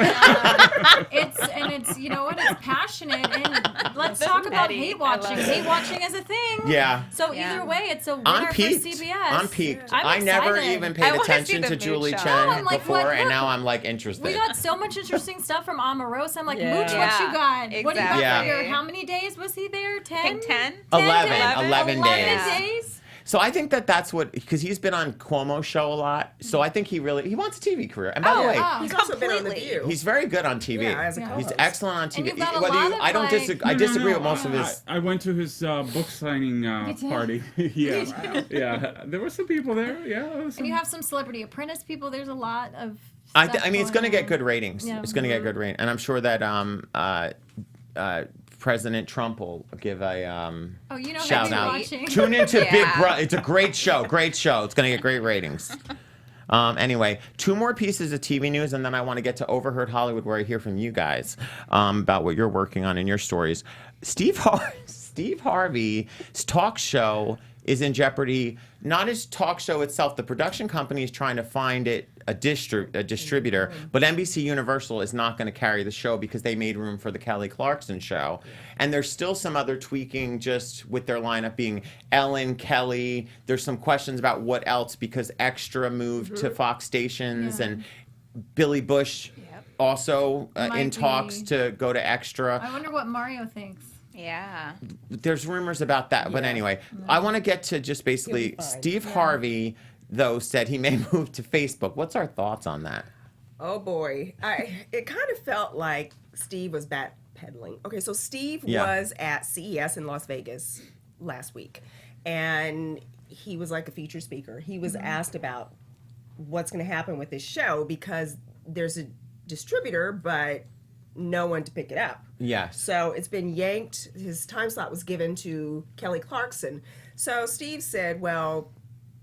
It's you know what? It's passionate, and let's talk about petty. hate watching. Hate watching is a thing. Yeah. So Yeah. either way, it's a winner I'm for peaked. CBS. I'm peaked. I'm I never excited. even I paid wanna see attention the to mood Julie shot. Chen No, I'm like, before, what? and Look, now I'm like interested. We got so much interesting stuff from Omarosa. I'm like, Yeah. Mooch, what you got? What do you got Exactly. for your, how many days was he there? 10? I think 10. 11 days. days? So I think that's what, because he's been on Cuomo's show a lot. So I think he wants a TV career. And by the way, He's also been on The Completely. View. he's very good on TV. Yeah, as a He's co-host. excellent on TV. And you've got a lot of, I don't like- disagree. I disagree with most of his. I went to his book signing did? party. Yeah, yeah. There were some people there. Yeah. there was some- And you have some Celebrity Apprentice people. There's a lot of I stuff mean, it's going to get on. good ratings. Yeah. It's going to get good ratings, and I'm sure that President Trump will give a Oh, you know shout who out. he's watching. Tune into Yeah. Big Brother. It's a great show. Great show. It's going to get great ratings. Anyway, 2 more pieces of TV news, and then I want to get to Overheard Hollywood, where I hear from you guys about what you're working on in your stories. Steve Harvey's talk show is in jeopardy. Not his talk show itself. The production company is trying to find it a distributor, but NBC Universal is not going to carry the show because they made room for the Kelly Clarkson show. And there's still some other tweaking just with their lineup being Ellen, Kelly. There's some questions about what else because Extra moved to Fox stations, and Billy Bush also in Might talks be. to go to Extra. I wonder what Mario thinks. Yeah. There's rumors about that, but anyway, I want to get to just basically He'll be fine. Steve Harvey, though, said he may move to Facebook. What's our thoughts on that? Oh boy, it kind of felt like Steve was backpedaling. Okay, so Steve Yeah. was at CES in Las Vegas last week, and he was like a featured speaker. He was asked about what's going to happen with this show because there's a distributor, but no one to pick it up. Yes. So it's been yanked. His time slot was given to Kelly Clarkson. So Steve said, well,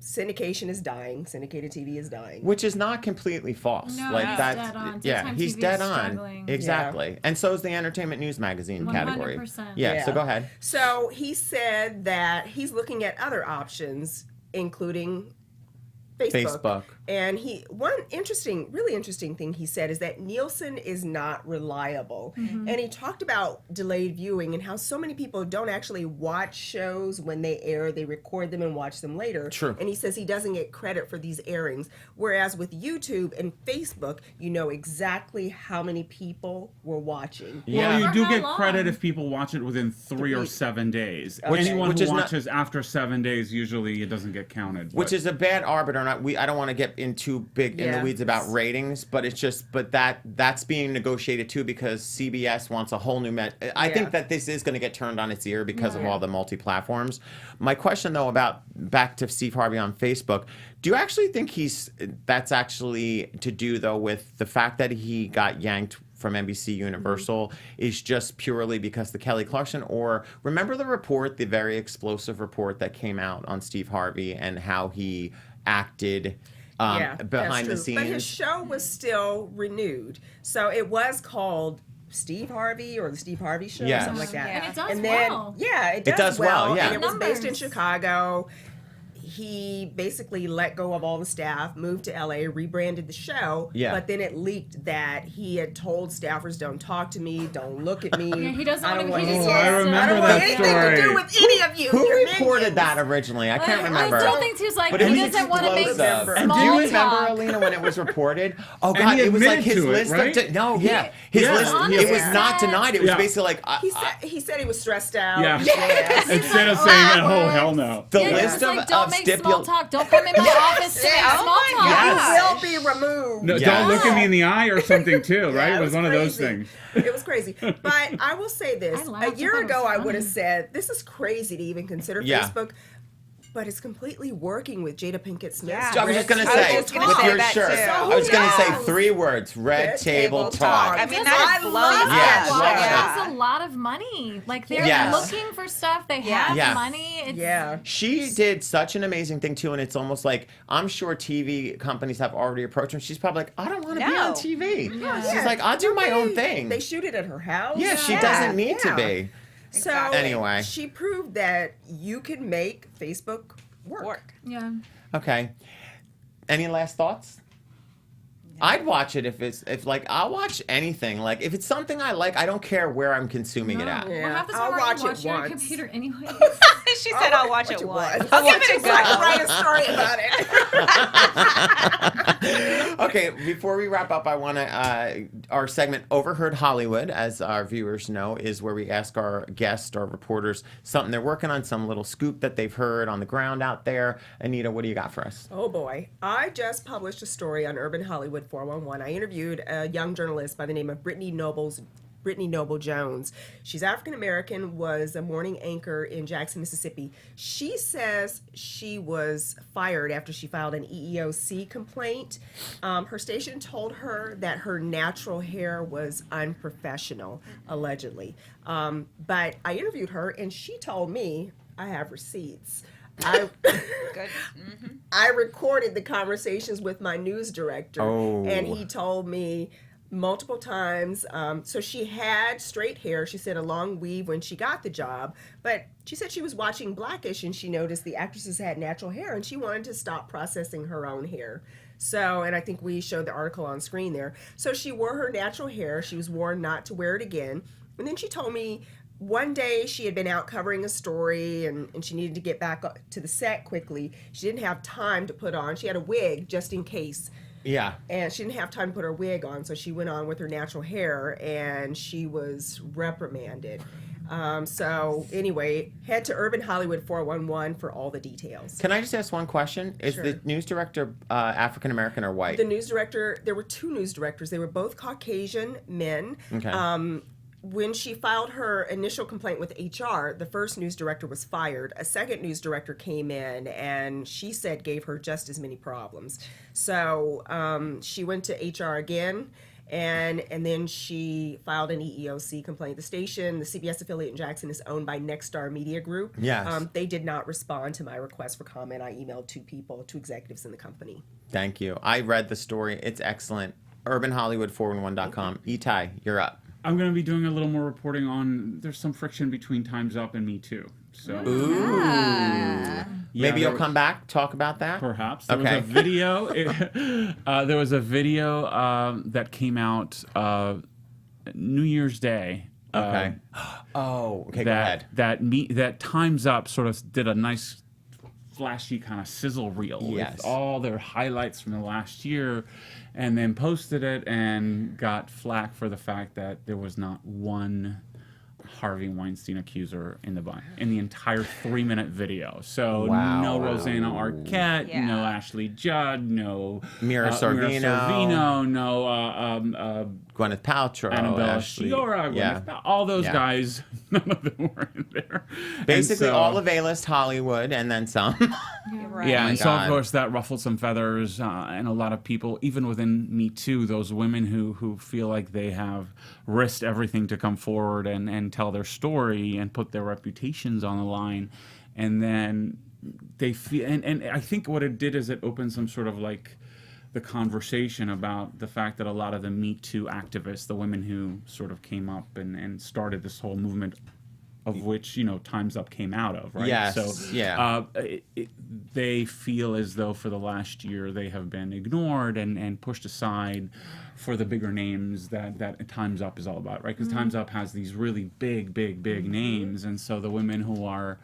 syndication is dying. Syndicated TV is dying. Which is not completely false. No, like he's that. dead on. Yeah, Daytime he's TV dead is on. struggling. Exactly. And so is the Entertainment News Magazine category. 100%. Yeah, so Yeah. go ahead. So he said that he's looking at other options, including Facebook. And one really interesting thing he said is that Nielsen is not reliable. And he talked about delayed viewing and how so many people don't actually watch shows when they air. They record them and watch them later. True. And he says he doesn't get credit for these airings. Whereas with YouTube and Facebook, you know exactly how many people were watching. Yeah. Well, you For do how get long? credit if people watch it within 3 or 7 days. Anyone which who is not- watches after 7 days, usually it doesn't get counted. Which but- is a bad arbiter. I don't want to get in too big in the Yeah. weeds about ratings, but it's just, that's being negotiated too because CBS wants a whole new. I think that this is going to get turned on its ear because of all the multi-platforms. My question though back to Steve Harvey on Facebook, do you actually think that's actually to do though with the fact that he got yanked from NBC Universal is just purely because the Kelly Clarkson, or remember the very explosive report that came out on Steve Harvey and how he acted That's behind the true. scenes? But his show was still renewed. So it was called Steve Harvey or the Steve Harvey Show Yes. or something like that. Yeah. And it does And then, well. it It does well, yeah. And it was based in Numbers. Chicago. he basically let go of all the staff, moved to LA, rebranded the show. Yeah. But then it leaked that he had told staffers, "Don't talk to me, don't look at me." Yeah, he doesn't I want don't to. want He any- just I wants to- remember I don't that want anything to do story. with any of you. Who Your reported minions. that originally? I can't remember. I still think he was like, But he it was doesn't want to make explosive. small And do you remember, talk. Alina, when it was reported? Oh And God, he it was like admitted his to it, list right? of no, yeah, his Yeah. list. On It the was not set. denied. It was Yeah. basically like He said he was stressed out. Yeah. Yes. Instead of Like, saying, "Oh, "Oh hell no." the Yeah, he list was of like, don't make small stipulations. talk. Don't come in my office to make Yeah. small Oh talk. my Yes. He will be removed. No, Yeah. don't look at me in the eye or something too, right? Yeah, It was one of those crazy. things. It was crazy. But I will say this. I laughed. A I year thought it ago, was I would have funny. said, this is crazy to even consider Yeah. Facebook. But it's completely working with Jada Pinkett Smith. Yeah. I was just gonna I was say, just gonna with say your that shirt, too. I was gonna say knows? 3 words: red table talk. I mean, I that is love blowing that. up. Yes. Well, Yeah. that's a lot of money. Like they're Yes. looking for stuff. They Yeah. have Yeah. money. It's, Yeah. She did such an amazing thing too, and it's almost like I'm sure TV companies have already approached her. She's probably like, I don't want to be No. on TV. Yeah. She's like, I'll do my own thing. They shoot it at her house. Yeah, she Yeah. doesn't need to Yeah. be. So Anyway. she proved that you can make Facebook work. Yeah. Okay. Any last thoughts? I'd watch it if like I'll watch anything. Like if it's something I like, I don't care where I'm consuming it at. Yeah. Well, half the I'll time watch you it watch your once. computer anyway. She said, "I'll watch it once." I'll I'll give watch it a it so I can go. write a story about it. Okay, before we wrap up, I want to our segment Overheard Hollywood, as our viewers know, is where we ask our guests, our reporters, something they're working on, some little scoop that they've heard on the ground out there. Anita, what do you got for us? Oh boy. I just published a story on Urban Hollywood 411. I interviewed a young journalist by the name of Brittany Noble Jones. She's African American, was a morning anchor in Jackson, Mississippi. She says she was fired after she filed an EEOC complaint. Her station told her that her natural hair was unprofessional, allegedly. But I interviewed her and she told me, I have receipts. Good. I recorded the conversations with my news director, Oh. and he told me multiple times. So she had straight hair. She said a long weave when she got the job, but she said she was watching Blackish and she noticed the actresses had natural hair, and she wanted to stop processing her own hair. So, and I think we showed the article on screen there. So she wore her natural hair. She was warned not to wear it again. And then she told me one day she had been out covering a story and she needed to get back to the set quickly. She didn't have time to put on. She had a wig just in case. Yeah. And she didn't have time to put her wig on, so she went on with her natural hair and she was reprimanded. So anyway, head to Urban Hollywood 411 for all the details. Can I just ask one question? Is Sure. the news director African American or white? The news director, there were 2 news directors. They were both Caucasian men. Okay. When she filed her initial complaint with HR, the first news director was fired. A second news director came in and she said gave her just as many problems. So she went to HR again, and then she filed an EEOC complaint. The station, the CBS affiliate in Jackson, is owned by Nexstar Media Group. Yes. They did not respond to my request for comment. I emailed 2 executives in the company. Thank you. I read the story. It's excellent. UrbanHollywood411.com. Itai, you're up. I'm going to be doing a little more reporting on. There's some friction between Times Up and Me Too. So Maybe there- you'll come back, talk about that? Perhaps there Okay. was a video. There was a video that came out New Year's Day. Okay. Go ahead. That Times Up sort of did a nice flashy kind of sizzle reel Yes. with all their highlights from the last year, and then posted it and got flack for the fact that there was not one Harvey Weinstein accuser in the entire 3-minute video. So Wow. no Rosanna Arquette, Yeah. no Ashley Judd, no Mira Sorvino. no Gwyneth Paltrow. Annabelle Ashley. Shiora, Yeah. all those Yeah. guys, none of them were in there. Basically And so- all of A-list Hollywood and then some. Right. Yeah, my and so of God. course that ruffled some feathers, and a lot of people, even within Me Too, those women who feel like they have risked everything to come forward and tell their story and put their reputations on the line, and then they feel, and I think what it did is it opened some sort of like the conversation about the fact that a lot of the Me Too activists, the women who sort of came up and started this whole movement of which Time's Up came out of, right? Yes. So Yeah. they feel as though for the last year they have been ignored and pushed aside for the bigger names that Time's Up is all about, right? Because Time's Up has these really big names, and so the women who are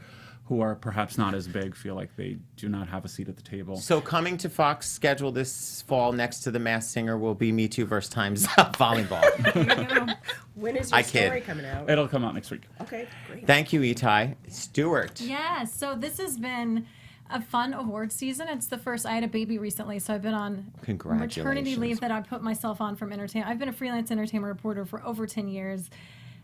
perhaps not as big feel like they do not have a seat at the table. So coming to Fox schedule this fall next to The Masked Singer will be Me Too vs. Time's Up volleyball. When is your I kid. story coming out? It'll come out next week. Okay, great. Thank you, Itai. Stuart. Yeah, so this has been a fun award season. It's the first. I had a baby recently, so I've been on Congratulations. maternity leave that I put myself on from entertainment. I've been a freelance entertainment reporter for over 10 years,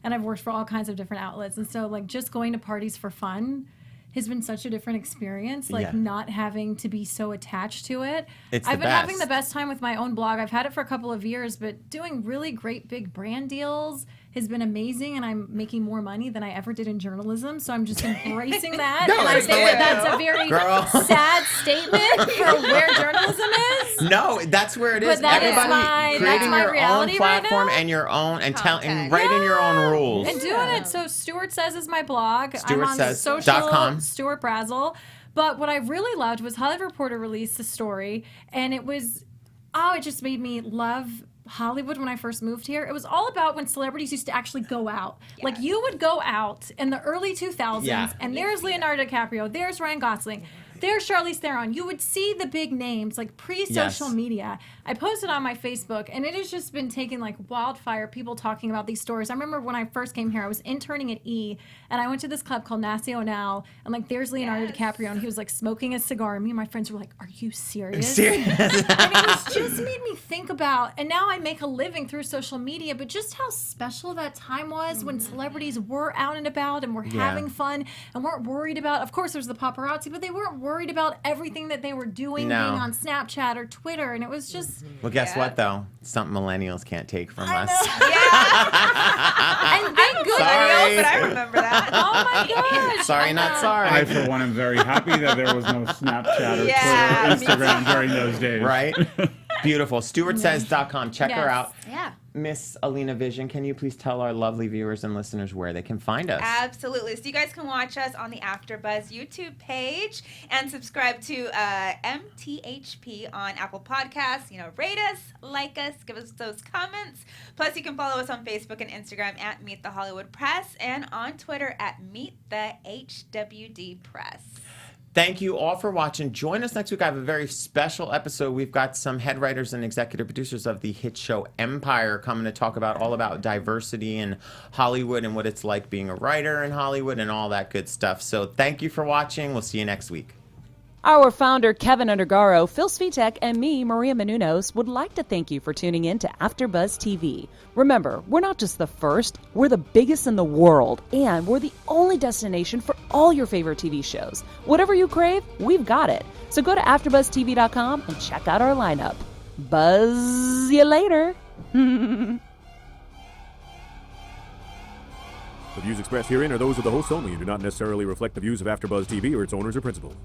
and I've worked for all kinds of different outlets. And so, like, just going to parties for fun has been such a different experience, like not having to be so attached to it. I've been having the best time with my own blog. I've had it for a couple of years, but doing really great big brand deals has been amazing, and I'm making more money than I ever did in journalism, so I'm just embracing that. No, and I think that's a very sad statement for where journalism is. No, that's where it is. But that is Everybody creating my your own reality right platform now. and your own and Content. writing your own rules. And doing it. So Stuart Says is my blog. I'm on StuartSays.com. social, Stuart Brazel. But what I really loved was Hollywood Reporter released a story, and it just made me love Hollywood when I first moved here. It was all about when celebrities used to actually go out. Like, you would go out in the early 2000s, and there's Leonardo DiCaprio, there's Ryan Gosling, there's Charlize Theron. You would see the big names, like pre-social media. I posted on my Facebook, and it has just been taking like wildfire, people talking about these stories. I remember when I first came here, I was interning at E, and I went to this club called Nacional, and like there's Leonardo DiCaprio, and he was like smoking a cigar, and me and my friends were like, are you serious? And it was just made me think about, and now I make a living through social media, but just how special that time was when celebrities were out and about and were having fun and weren't worried about, of course there's the paparazzi, but they weren't worried about everything that they were doing, being on Snapchat or Twitter, and it was just... Well, guess what, though? Something millennials can't take from us. And thank goodness. Sorry. But I remember that. Oh my gosh. Sorry, not sorry. I, for one, am very happy that there was no Snapchat or Twitter or Instagram during those days. Right? Beautiful. StuartSays.com. Check her out. Yeah. Miss Alina Vision, can you please tell our lovely viewers and listeners where they can find us? Absolutely. So you guys can watch us on the AfterBuzz YouTube page and subscribe to MTHP on Apple Podcasts. Rate us, like us, give us those comments. Plus, you can follow us on Facebook and Instagram at Meet the Hollywood Press and on Twitter at Meet the HWD Press. Thank you all for watching. Join us next week. I have a very special episode. We've got some head writers and executive producers of the hit show Empire coming to talk all about diversity in Hollywood and what it's like being a writer in Hollywood and all that good stuff. So thank you for watching. We'll see you next week. Our founder, Keven Undergaro, Phil Svitek, and me, Maria Menounos, would like to thank you for tuning in to AfterBuzz TV. Remember, we're not just the first, we're the biggest in the world, and we're the only destination for all your favorite TV shows. Whatever you crave, we've got it. So go to AfterBuzzTV.com and check out our lineup. Buzz you later. The views expressed herein are those of the hosts only and do not necessarily reflect the views of AfterBuzz TV or its owners or principals.